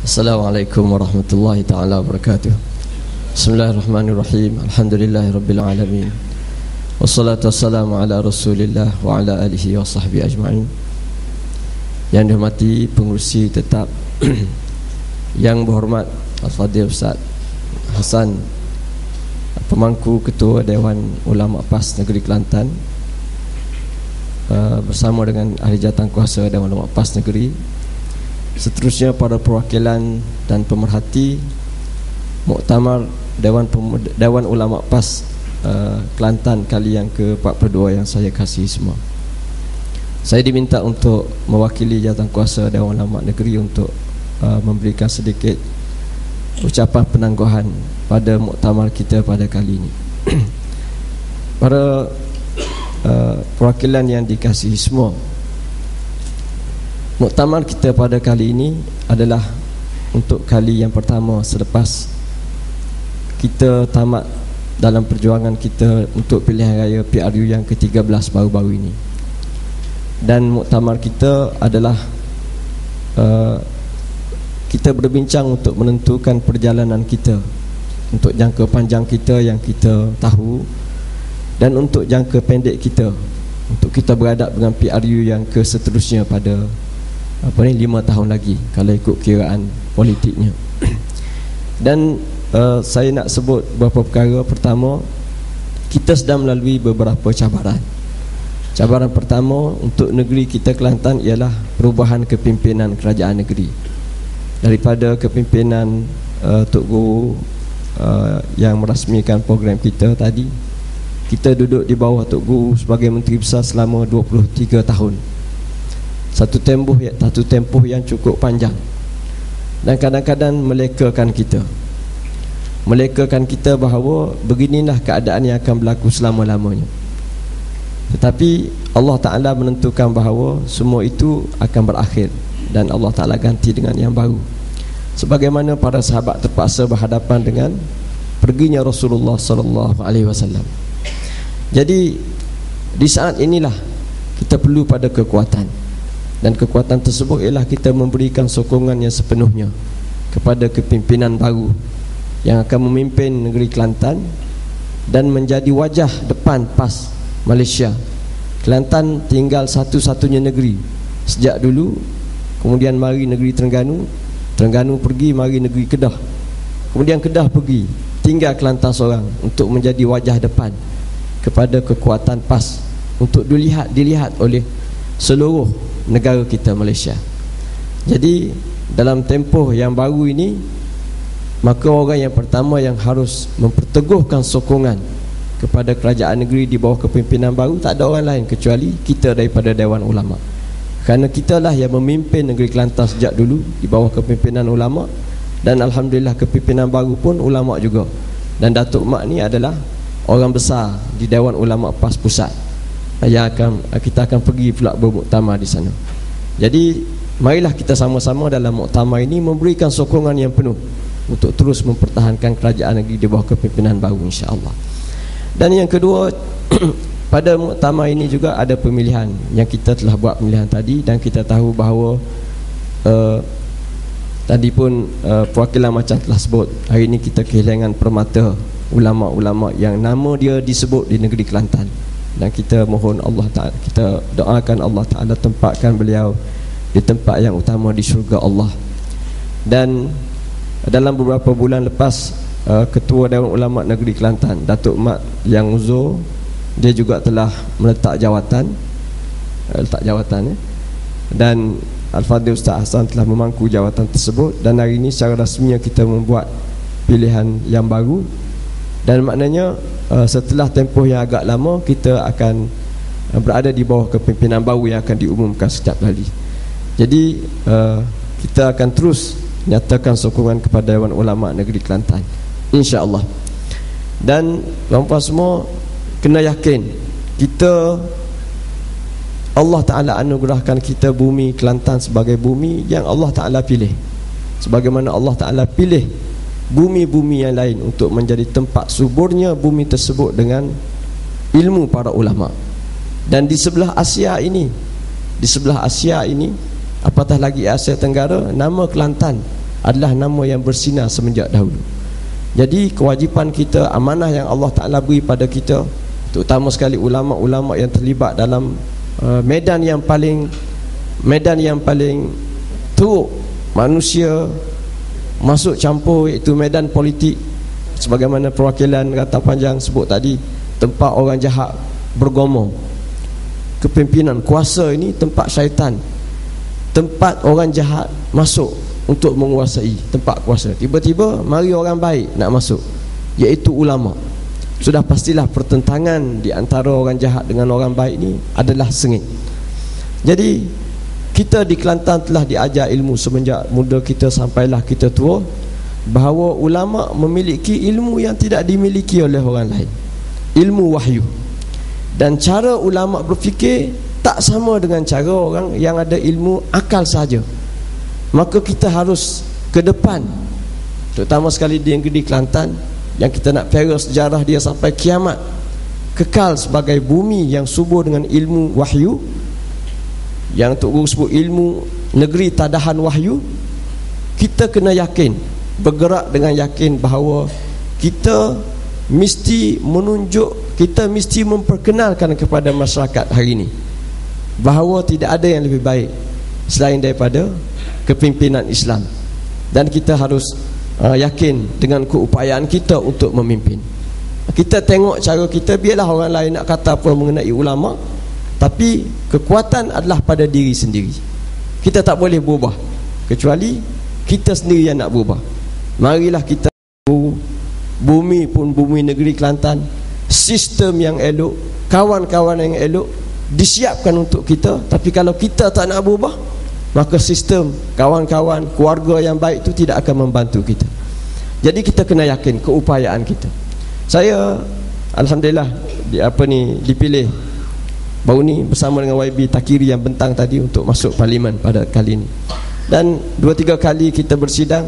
Assalamualaikum warahmatullahi ta'ala wabarakatuh. Bismillahirrahmanirrahim. Alhamdulillahirabbil alamin. Wassalatu wassalamu ala Rasulillah wa ala alihi wa sahbihi ajma'in. Yang dihormati pengurusi tetap yang berhormat Al-Fadhil Ustaz Hasan, pemangku Ketua Dewan Ulama PAS Negeri Kelantan, bersama dengan ahli jawatankuasa Dewan Ulama PAS Negeri, seterusnya para perwakilan dan pemerhati Muktamar Dewan Ulama PAS Kelantan kali yang ke-42 yang saya kasihi semua. Saya diminta untuk mewakili jawatankuasa Dewan Ulama Negeri untuk memberikan sedikit ucapan penangguhan pada muktamar kita pada kali ini. Para perwakilan yang dikasihi semua, muktamar kita pada kali ini adalah untuk kali yang pertama selepas kita tamat dalam perjuangan kita untuk pilihan raya PRU yang ke-13 baru-baru ini. Dan muktamar kita adalah kita berbincang untuk menentukan perjalanan kita untuk jangka panjang kita yang kita tahu, dan untuk jangka pendek kita untuk kita beradab dengan PRU yang ke-seterusnya pada 5 tahun lagi kalau ikut kiraan politiknya. Dan saya nak sebut beberapa perkara. Pertama, kita sedang melalui beberapa cabaran. Cabaran pertama untuk negeri kita Kelantan ialah perubahan kepimpinan kerajaan negeri. Daripada kepimpinan Tok Guru yang merasmikan program kita tadi, kita duduk di bawah Tok Guru sebagai Menteri Besar selama 23 tahun. Satu tempoh yang cukup panjang, dan kadang-kadang melekakan kita bahawa beginilah keadaan yang akan berlaku selama-lamanya. Tetapi Allah Ta'ala menentukan bahawa semua itu akan berakhir dan Allah Ta'ala ganti dengan yang baru. Sebagaimana para sahabat terpaksa berhadapan dengan perginya Rasulullah SAW. Jadi di saat inilah kita perlu pada kekuatan, dan kekuatan tersebut ialah kita memberikan sokongan yang sepenuhnya kepada kepimpinan baru yang akan memimpin negeri Kelantan dan menjadi wajah depan PAS Malaysia. Kelantan tinggal satu-satunya negeri sejak dulu, kemudian mari negeri Terengganu, Terengganu pergi mari negeri Kedah, kemudian Kedah pergi, tinggal Kelantan seorang untuk menjadi wajah depan kepada kekuatan PAS untuk dilihat oleh seluruh negara kita Malaysia. Jadi dalam tempoh yang baru ini, maka orang yang pertama yang harus memperteguhkan sokongan kepada kerajaan negeri di bawah kepimpinan baru tak ada orang lain kecuali kita daripada Dewan Ulama. Kerana kitalah yang memimpin negeri Kelantan sejak dulu di bawah kepimpinan ulama, dan alhamdulillah kepimpinan baru pun ulama juga. Dan Datuk Mak ni adalah orang besar di Dewan Ulama PAS Pusat yang kita akan pergi pula bermuktamar di sana. Jadi marilah kita sama-sama dalam muktamar ini memberikan sokongan yang penuh untuk terus mempertahankan kerajaan negeri di bawah kepimpinan baru, insya-Allah. Dan yang kedua, pada muktamar ini juga ada pemilihan yang kita telah buat pemilihan tadi, dan kita tahu bahawa tadi pun perwakilan macam telah sebut, hari ini kita kehilangan permata ulama-ulama yang nama dia disebut di negeri Kelantan. Dan kita mohon Allah Ta'ala, kita doakan Allah Ta'ala tempatkan beliau di tempat yang utama di syurga Allah. Dan dalam beberapa bulan lepas, Ketua Dewan Ulama Negeri Kelantan, Datuk Mat Yang Uzur, dia juga telah meletak jawatan, dan Al-Fadhil Ustaz Hasan telah memangku jawatan tersebut. Dan hari ini secara rasminya kita membuat pilihan yang baru. Dan maknanya setelah tempoh yang agak lama, kita akan berada di bawah kepimpinan baru yang akan diumumkan setiap kali. Jadi kita akan terus nyatakan sokongan kepada Dewan Ulama Negeri Kelantan, insya-Allah. Dan tuan-tuan semua kena yakin, kita, Allah Ta'ala anugerahkan kita bumi Kelantan sebagai bumi yang Allah Ta'ala pilih, sebagaimana Allah Ta'ala pilih bumi-bumi yang lain untuk menjadi tempat suburnya bumi tersebut dengan ilmu para ulama. Dan di sebelah Asia ini, apatah lagi Asia Tenggara, nama Kelantan adalah nama yang bersinar semenjak dahulu. Jadi kewajipan kita, amanah yang Allah Ta'ala beri pada kita, terutama sekali ulama-ulama yang terlibat dalam medan yang paling teruk manusia masuk campur, iaitu medan politik. Sebagaimana perwakilan kata panjang sebut tadi, tempat orang jahat bergomong. Kepimpinan kuasa ini tempat syaitan, tempat orang jahat masuk untuk menguasai tempat kuasa. Tiba-tiba mari orang baik nak masuk, iaitu ulama. Sudah pastilah pertentangan di antara orang jahat dengan orang baik ni adalah sengit. Jadi kita di Kelantan telah diajar ilmu semenjak muda kita sampailah kita tua, bahawa ulama memiliki ilmu yang tidak dimiliki oleh orang lain, ilmu wahyu. Dan cara ulama berfikir tak sama dengan cara orang yang ada ilmu akal saja. Maka kita harus ke depan, terutama sekali di negeri Kelantan yang kita nak pelihara sejarah dia sampai kiamat, kekal sebagai bumi yang subur dengan ilmu wahyu, yang Tok Guru sebut ilmu negeri tadahan wahyu. Kita kena yakin, bergerak dengan yakin bahawa kita mesti menunjuk, kita mesti memperkenalkan kepada masyarakat hari ini bahawa tidak ada yang lebih baik selain daripada kepimpinan Islam. Dan kita harus yakin dengan keupayaan kita untuk memimpin. Kita tengok cara kita, biarlah orang lain nak kata apa mengenai ulama, tapi kekuatan adalah pada diri sendiri. Kita tak boleh berubah kecuali kita sendiri yang nak berubah. Marilah kita, bumi pun bumi negeri Kelantan, sistem yang elok, kawan-kawan yang elok disiapkan untuk kita. Tapi kalau kita tak nak berubah, maka sistem, kawan-kawan, keluarga yang baik itu tidak akan membantu kita. Jadi kita kena yakin keupayaan kita. Saya alhamdulillah dipilih baru ni bersama dengan YB Takiri yang bentang tadi untuk masuk parlimen pada kali ini. Dan 2-3 kali kita bersidang,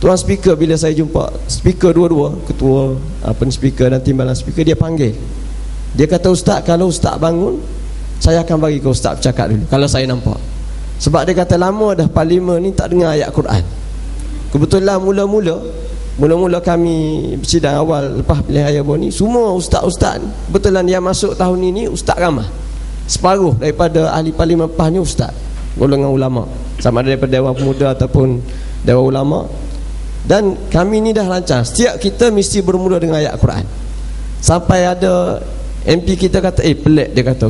tuan speaker bila saya jumpa speaker dua-dua, ketua speaker dan timbalan speaker, dia panggil. Dia kata, "Ustaz, kalau Ustaz bangun, saya akan bagi ke Ustaz bercakap dulu kalau saya nampak." Sebab dia kata lama dah parlimen ni tak dengar ayat Quran. Kebetulan mula-mula kami bersidang awal lepas pilihan raya baru ni, semua ustaz-ustaz, kebetulan yang masuk tahun ini ustaz ramah. Separuh daripada ahli parlimen lepas ni ustaz, golongan ulama, sama ada daripada Dewan Pemuda ataupun Dewan Ulama. Dan kami ni dah rancang, setiap kita mesti bermula dengan ayat Quran. Sampai ada MP kita kata, pelik, dia kata,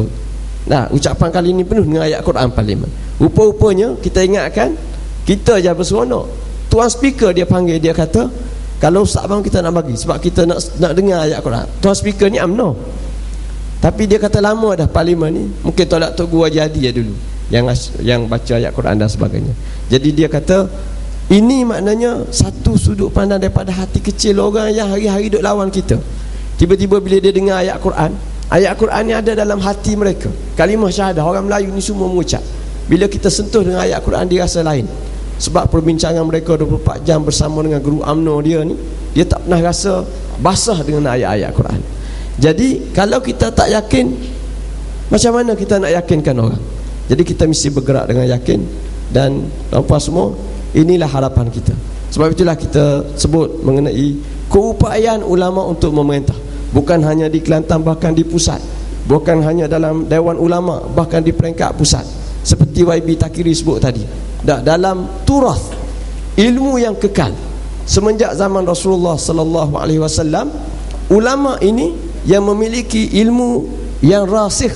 nah, ucapan kali ni penuh dengan ayat Quran parlimen. Rupa-rupanya kita ingatkan, kita je berseronok. Tuan speaker dia panggil, dia kata, kalau Ustaz bang kita nak bagi, sebab kita nak dengar ayat Quran. Tuan speaker ni UMNO, tapi dia kata lama dah parlimen ni, mungkin tolak Tok Guru jadi ya dulu yang baca ayat Quran dan sebagainya. Jadi dia kata ini maknanya satu sudut pandang daripada hati kecil orang yang hari-hari duk lawan kita. Tiba-tiba bila dia dengar ayat Quran ni ada dalam hati mereka. Kalimah syahadah, orang Melayu ni semua mengucap. Bila kita sentuh dengan ayat Quran, dia rasa lain. Sebab perbincangan mereka 24 jam bersama dengan guru UMNO dia ni, dia tak pernah rasa basah dengan ayat-ayat Quran. Jadi kalau kita tak yakin, macam mana kita nak yakinkan orang? Jadi kita mesti bergerak dengan yakin. Dan tuan-tuan semua, inilah harapan kita. Sebab itulah kita sebut mengenai keupayaan ulama untuk memerintah. Bukan hanya di Kelantan, bahkan di pusat. Bukan hanya dalam Dewan Ulama, bahkan di peringkat pusat. Seperti YB Takiri sebut tadi, dalam turath ilmu yang kekal semenjak zaman Rasulullah sallallahu alaihi wasallam, ulama ini yang memiliki ilmu yang rasikh,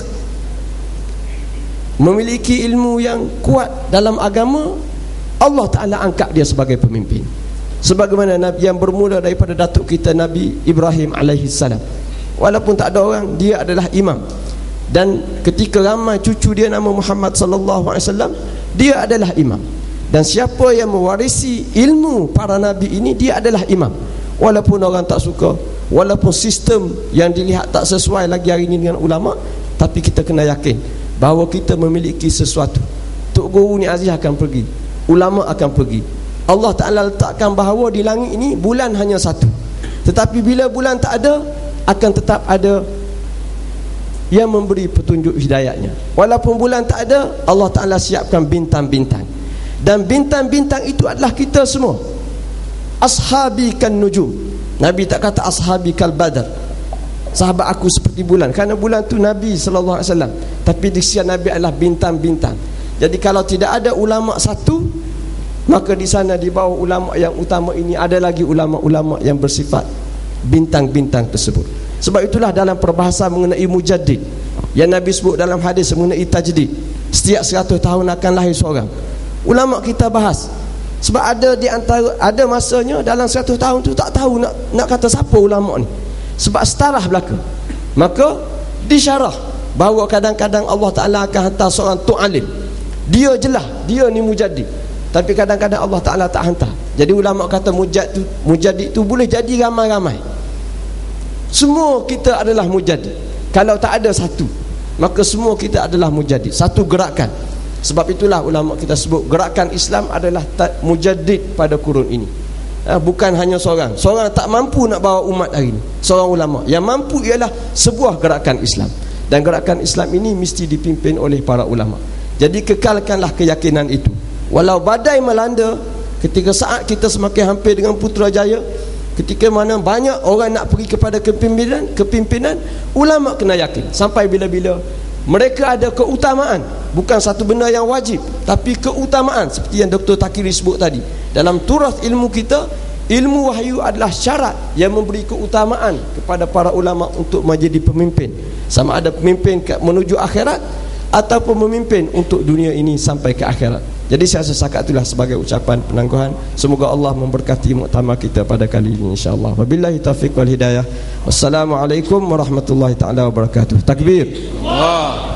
memiliki ilmu yang kuat dalam agama, Allah Ta'ala angkat dia sebagai pemimpin. Sebagaimana Nabi yang bermula daripada datuk kita Nabi Ibrahim alaihi salam, walaupun tak ada orang, dia adalah imam. Dan ketika ramai cucu dia nama Muhammad sallallahu alaihi wasallam, dia adalah imam. Dan siapa yang mewarisi ilmu para nabi ini, dia adalah imam. Walaupun orang tak suka, walaupun sistem yang dilihat tak sesuai lagi hari ini dengan ulama, tapi kita kena yakin bahawa kita memiliki sesuatu. Tok Guru ni Aziz akan pergi, ulama akan pergi. Allah Ta'ala letakkan bahawa di langit ini bulan hanya satu. Tetapi bila bulan tak ada, akan tetap ada yang memberi petunjuk hidayahnya. Walaupun bulan tak ada, Allah Ta'ala siapkan bintang-bintang. Dan bintang-bintang itu adalah kita semua. Ashabi kan nujum. Nabi tak kata ashabi kal badar, sahabat aku seperti bulan, kerana bulan tu Nabi sallallahu alaihi wasallam, tapi di sisi Nabi adalah bintang-bintang. Jadi kalau tidak ada ulama satu, maka di sana di bawah ulama yang utama ini ada lagi ulama-ulama yang bersifat bintang-bintang tersebut. Sebab itulah dalam perbahasan mengenai mujaddid yang Nabi sebut dalam hadis mengenai tajdid, setiap 100 tahun akan lahir seorang. Ulama kita bahas, sebab ada di antara, ada masanya dalam 100 tahun tu tak tahu nak kata siapa ulama ni, sebab setarah belaka. Maka disyarah bahawa kadang-kadang Allah Ta'ala akan hantar seorang tok alim, dia jelas dia ni mujaddid, tapi kadang-kadang Allah Ta'ala tak hantar. Jadi ulama kata mujaddid tu boleh jadi ramai-ramai. Semua kita adalah mujaddid. Kalau tak ada satu, maka semua kita adalah mujaddid, satu gerakan. Sebab itulah ulama kita sebut gerakan Islam adalah mujaddid pada kurun ini. Bukan hanya seorang tak mampu nak bawa umat hari ini, seorang ulama. Yang mampu ialah sebuah gerakan Islam, dan gerakan Islam ini mesti dipimpin oleh para ulama. Jadi kekalkanlah keyakinan itu. Walau badai melanda, ketika saat kita semakin hampir dengan Putrajaya, ketika mana banyak orang nak pergi kepada kepimpinan, ulama kena yakin sampai bila-bila mereka ada keutamaan, bukan satu benda yang wajib, tapi keutamaan. Seperti yang Dr. Takiri sebut tadi, dalam turas ilmu kita, ilmu wahyu adalah syarat yang memberi keutamaan kepada para ulama untuk menjadi pemimpin, sama ada pemimpin menuju akhirat ataupun memimpin untuk dunia ini sampai ke akhirat. Jadi saya sesakat itulah sebagai ucapan penangguhan. Semoga Allah memberkati muktamar kita pada kali ini, insya-Allah. Wabillahi taufiq wal hidayah. Wassalamualaikum warahmatullahi taala wabarakatuh. Takbir. Allah.